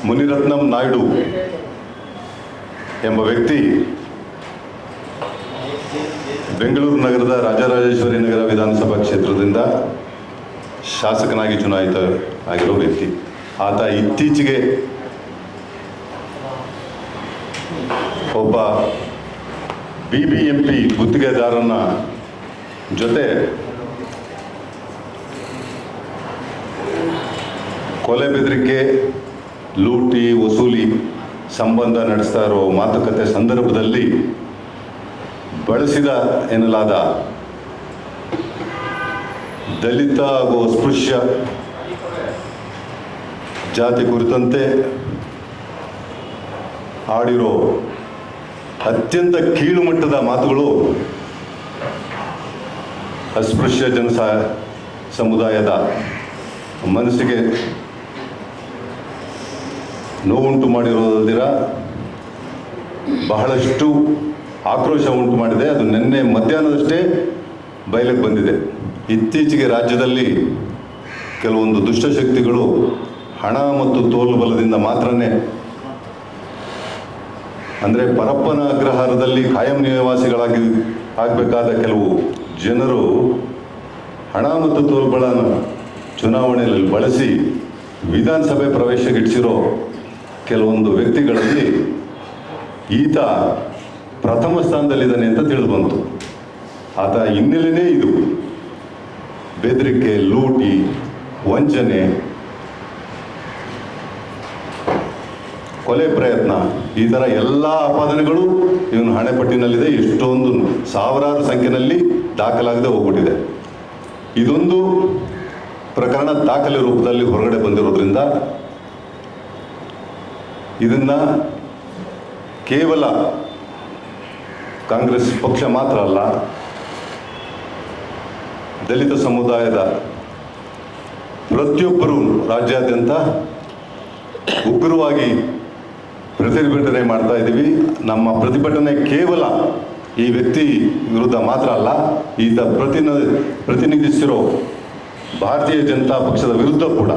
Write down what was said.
ಮುನಿರತ್ನಂ ನಾಯ್ಡು ಎಂಬ ವ್ಯಕ್ತಿ ಬೆಂಗಳೂರು ನಗರದ ರಾಜರಾಜೇಶ್ವರಿ ನಗರ ವಿಧಾನಸಭಾ ಕ್ಷೇತ್ರದಿಂದ ಶಾಸಕನಾಗಿ ಚುನಾಯಿತ ಆಗಿರೋ ವ್ಯಕ್ತಿ. ಆತ ಇತ್ತೀಚೆಗೆ ಒಬ್ಬ BBMP ಗುತ್ತಿಗೆದಾರನ ಜೊತೆ ಕೊಲೆ ಬೆದರಿಕೆ, ಲೂಟಿ, ವಸೂಲಿ ಸಂಬಂಧ ನಡೆಸ್ತಾ ಇರೋ ಮಾತುಕತೆ ಸಂದರ್ಭದಲ್ಲಿ ಬಳಸಿದ ಎನ್ನಲಾದ ದಲಿತ ಹಾಗೂ ಅಸ್ಪೃಶ್ಯ ಜಾತಿ ಕುರಿತಂತೆ ಆಡಿರೋ ಅತ್ಯಂತ ಕೀಳುಮಟ್ಟದ ಮಾತುಗಳು ಅಸ್ಪೃಶ್ಯ ಸಮುದಾಯದ ಮನಸ್ಸಿಗೆ ನೋವುಂಟು ಮಾಡಿರೋದಿರ ಬಹಳಷ್ಟು ಆಕ್ರೋಶ ಉಂಟು ಮಾಡಿದೆ. ಅದು ನಿನ್ನೆ ಮಧ್ಯಾಹ್ನದಷ್ಟೇ ಬಯಲಿಗೆ ಬಂದಿದೆ. ಇತ್ತೀಚೆಗೆ ರಾಜ್ಯದಲ್ಲಿ ಕೆಲವೊಂದು ದುಷ್ಟಶಕ್ತಿಗಳು ಹಣ ಮತ್ತು ತೋಲ್ಬಲದಿಂದ ಮಾತ್ರನೇ, ಅಂದರೆ ಪರಪ್ಪನ ಅಗ್ರಹಾರದಲ್ಲಿ ಕಾಯಂ ನಿವಾಸಿಗಳಾಗಿ ಆಗಬೇಕಾದ ಕೆಲವು ಜನರು ಹಣ ಮತ್ತು ತೋಲ್ಬಲನ ಚುನಾವಣೆಯಲ್ಲಿ ಬಳಸಿ ವಿಧಾನಸಭೆ ಪ್ರವೇಶಗಿಡಿಸಿರೋ ಕೆಲವೊಂದು ವ್ಯಕ್ತಿಗಳಲ್ಲಿ ಈತ ಪ್ರಥಮ ಸ್ಥಾನದಲ್ಲಿದ್ದಾನೆ ಅಂತ ತಿಳಿದು ಬಂತು. ಆತ ಹಿನ್ನೆಲೆಯೇ ಇದು. ಬೆದರಿಕೆ, ಲೂಟಿ, ವಂಚನೆ, ಕೊಲೆ ಪ್ರಯತ್ನ, ಈ ಥರ ಎಲ್ಲ ಆಪಾದನೆಗಳು ಇವನು ಹಣೆಪಟ್ಟಿನಲ್ಲಿದೆ. ಎಷ್ಟೊಂದು ಸಾವಿರಾರು ಸಂಖ್ಯೆಯಲ್ಲಿ ದಾಖಲಾಗದೆ ಹೋಗ್ಬಿಟ್ಟಿದೆ. ಇದೊಂದು ಪ್ರಕರಣ ದಾಖಲೆ ರೂಪದಲ್ಲಿ ಹೊರಗಡೆ ಬಂದಿರೋದ್ರಿಂದ ಇದನ್ನು ಕೇವಲ ಕಾಂಗ್ರೆಸ್ ಪಕ್ಷ ಮಾತ್ರ ಅಲ್ಲ, ದಲಿತ ಸಮುದಾಯದ ಪ್ರತಿಯೊಬ್ಬರೂ ರಾಜ್ಯಾದ್ಯಂತ ಉಗ್ರವಾಗಿ ಪ್ರತಿಭಟನೆ ಮಾಡ್ತಾ ಇದ್ದೀವಿ. ನಮ್ಮ ಪ್ರತಿಭಟನೆ ಕೇವಲ ಈ ವ್ಯಕ್ತಿ ವಿರುದ್ಧ ಮಾತ್ರ ಅಲ್ಲ, ಈತ ಪ್ರತಿನಿಧಿಸಿರೋ ಭಾರತೀಯ ಜನತಾ ಪಕ್ಷದ ವಿರುದ್ಧ ಕೂಡ.